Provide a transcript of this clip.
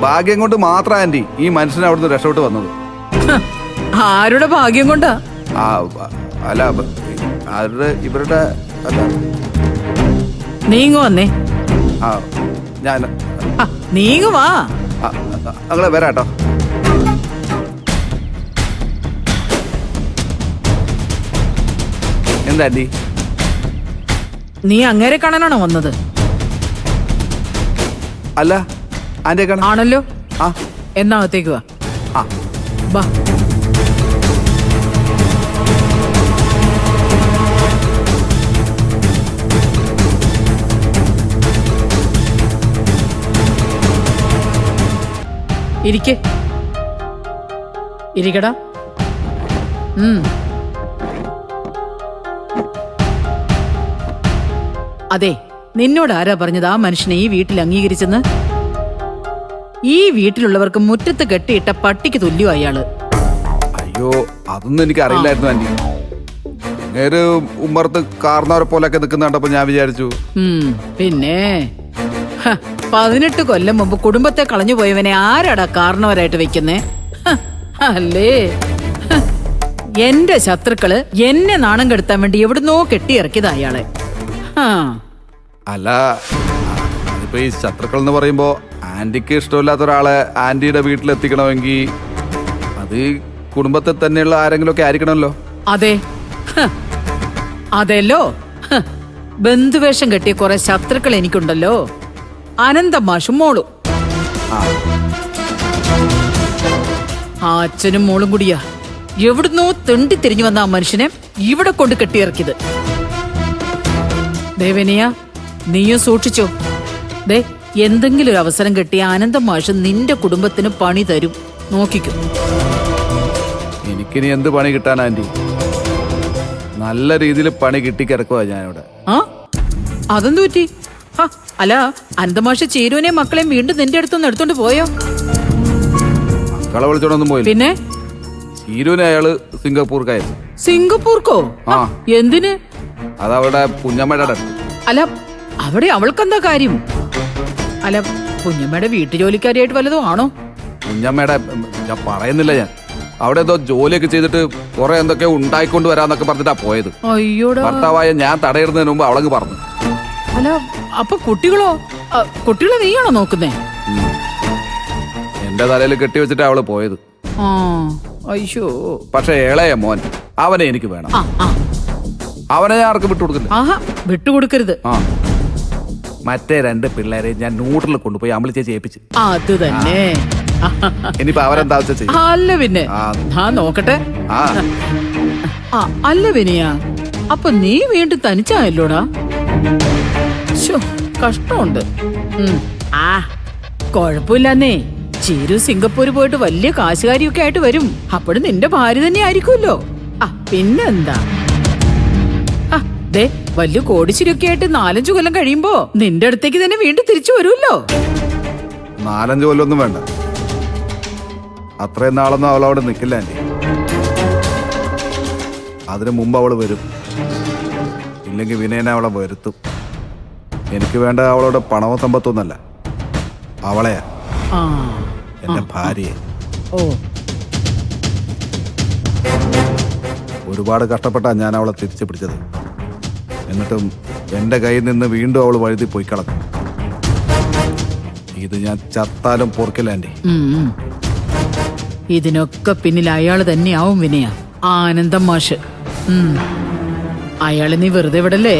ഭാഗ്യം കൊണ്ട് മാത്രം ആന്റി ഈ മനുഷ്യനെ അവിടുന്ന് രക്ഷപ്പെട്ട് വന്നത്. ആരുടെ ഭാഗ്യം കൊണ്ടാ? അല്ല ആരുടെ ഇവരുടെ അല്ല. നീങ്ങു വന്നേ. ഞാൻ നീങ്ങു വാ. ഞങ്ങളെ വരാട്ടോ. എന്താ ആന്റി? നീ അങ്ങേരെ കാണാനാണോ വന്നത്? അല്ല ആന്റിയെ കാണാൻ. ആണല്ലോ. ആ എന്നാ അകത്തേക്ക് വാ. ബാ. ഇരിക്കടാ. അതെ, നിന്നോട് ആരാ പറഞ്ഞത് ആ മനുഷ്യനെ ഈ വീട്ടിൽ അംഗീകരിച്ചെന്ന്? ഈ വീട്ടിലുള്ളവർക്ക് മുറ്റത്ത് കെട്ടിയിട്ട പട്ടിക്ക് തുല്യം അയാള്. അയ്യോ, അതൊന്നും എനിക്ക് അറിയില്ലായിരുന്നു ആന്റി. നേരെ ഉമ്മർത്ത് കാർന്നവരെ പോലൊക്കെ നിൽക്കുന്ന കണ്ടപ്പോ ഞാൻ വിചാരിച്ചു. പിന്നെ 18 കൊല്ലം മുമ്പ് കുടുംബത്തെ കളഞ്ഞു പോയവനെ ആരാടാ കാരണവരായിട്ട് വെക്കുന്നേ? അല്ലേ, എന്റെ ശത്രുക്കള് എന്നെ നാണം കെടുത്താൻ വേണ്ടി എവിടുന്നോ കെട്ടിയിറക്കിയത് അയാളെ. അല്ല, അതിപ്പോ ഈ ശത്രുക്കൾ എന്ന് പറയുമ്പോ ആന്റിക്ക് ഇഷ്ടമില്ലാത്ത ഒരാളെ ആന്റിയുടെ വീട്ടിലെത്തിക്കണമെങ്കിൽ അത് കുടുംബത്തെ തന്നെയുള്ള ആരെങ്കിലും ഒക്കെ ആയിരിക്കണമല്ലോ. അതെ, അതെല്ലോ. ബന്ധുവേഷം കെട്ടിയ കുറെ ശത്രുക്കൾ എനിക്കുണ്ടല്ലോ. അനന്തം മാഷും മോളും. ആ അച്ഛനും മോളും കൂടിയാ എവിടുന്നോ തെണ്ടി തിരിഞ്ഞു വന്ന ആ മനുഷ്യനെ ഇവിടെ കൊണ്ട് കെട്ടിയിറക്കിയത്. ദേവനിയ, നീയും സൂക്ഷിച്ചോ. ദേ, എന്തെങ്കിലും ഒരു അവസരം കിട്ടിയ ആനന്ദം മാഷ് നിന്റെ കുടുംബത്തിന് പണി തരും, നോക്കിക്കും. എനിക്കിനി എന്ത് പണി കിട്ടാൻ ആന്റി? നല്ല രീതിയിൽ പണി കിട്ടിക്കിടക്കുവാ ഞാനിവിടെ. അതെന്തു പറ്റി? അല്ല, അനന്തമാഷ് ചീരുവിനെ മക്കളെയും വീണ്ടും നിന്റെ അടുത്തൊന്ന് എടുത്തോണ്ട് പോയോ? മക്കളെ വിളിച്ചോണ്ടൊന്നും പോയില്ല. പിന്നെ ചീരുവിനെ അയാള് സിംഗപ്പൂർക്കായിരുന്നു. സിംഗപ്പൂർക്കോ? എന്തിന്? അതവിടെ കുഞ്ഞമ്മയുടെ. അല്ല, അവിടെ അവൾക്കെന്താ കാര്യം? അല്ല, കുഞ്ഞമ്മയുടെ വീട്ടു ജോലിക്കാരിയായിട്ട് വല്ലതും ആണോ? കുഞ്ഞമ്മയുടെ ഞാൻ പറയുന്നില്ല. ഞാൻ അവിടെ എന്തോ ജോലിയൊക്കെ ചെയ്തിട്ട് കുറെ എന്തൊക്കെ ഉണ്ടായിക്കൊണ്ട് വരാന്നൊക്കെ പറഞ്ഞിട്ടാ പോയത്. അയ്യോടാ. ഭർത്താവായ ഞാൻ തടയിടുന്നതിന് മുമ്പ് അവളങ്ങ് പറഞ്ഞു. അല്ല, അപ്പൊ കുട്ടികളോ? കുട്ടികളെ നീയാണോ നോക്കുന്നേ? എന്റെ തലയിൽ കെട്ടിവെച്ചിട്ടാ അവള് പോയത്. അയ്യോ. പക്ഷെ ഇളയ മോൻ, അവനെ എനിക്ക് വേണം. അവനെ ഞാൻ ആർക്കും വിട്ടുകൊടുക്കില്ല. വിട്ടുകൊടുക്കരുത്. മറ്റേ 2 പിള്ളേരെ ഞാൻ നൂഡിൽ കൊണ്ടുപോയി അമ്പിളി ചേച്ചി ഏൽപ്പിച്ചു. അത് തന്നെ. ഇനിയിപ്പോ അവരെന്താ ചെയ്യും? അല്ല പിന്നെ നോക്കട്ടെ. അല്ല വിനിയ, അപ്പൊ നീ വീണ്ടും തനിച്ചായല്ലോടാ. കഷ്ടമുണ്ട്. കൊഴപ്പില്ലെന്നേ. ചീരു സിംഗപ്പൂര് പോയിട്ട് വലിയ കാശുകാരിയൊക്കെ ആയിട്ട് വരും. അപ്പോഴും നിന്റെ ഭാര്യ തന്നെ ആയിരിക്കുമല്ലോ. പിന്നെന്താ? ദേ, വലിയ കോടിശ്ശേരിയൊക്കെ ആയിട്ട് 4-5 കൊല്ലം കഴിയുമ്പോ നിന്റെ അടുത്തേക്ക് തന്നെ വീണ്ടും തിരിച്ചു വരുമല്ലോ. 4-5 കൊല്ലൊന്നും വേണ്ട. അത്രയും നാളൊന്നും അവളവിടെ നിൽക്കില്ല ആന്റി. അതിനു മുമ്പ് അവള് വരും. ഇല്ലെങ്കിൽ വിനയനെ അവളെ വരുത്തും. എനിക്ക് വേണ്ട അവളോട് പണവും സമ്പത്തൊന്നല്ല, അവളെയാ, എന്റെ ഭാര്യയെ. ഒരുപാട് കഷ്ടപ്പെട്ടാ ഞാൻ അവളെ തിരിച്ചു പിടിച്ചത്. എന്നിട്ടും എന്റെ കയ്യിൽ നിന്ന് വീണ്ടും അവള് വഴുതി പോയി കളഞ്ഞു. ഇത് ഞാൻ ചത്താലും പൊറുക്കില്ല ആന്റി. ഇതിനൊക്കെ പിന്നിൽ അയാള് തന്നെയാവും വിനയ, ആനന്ദം മാഷ്. അയാള് നീ വെറുതെ വിടല്ലേ?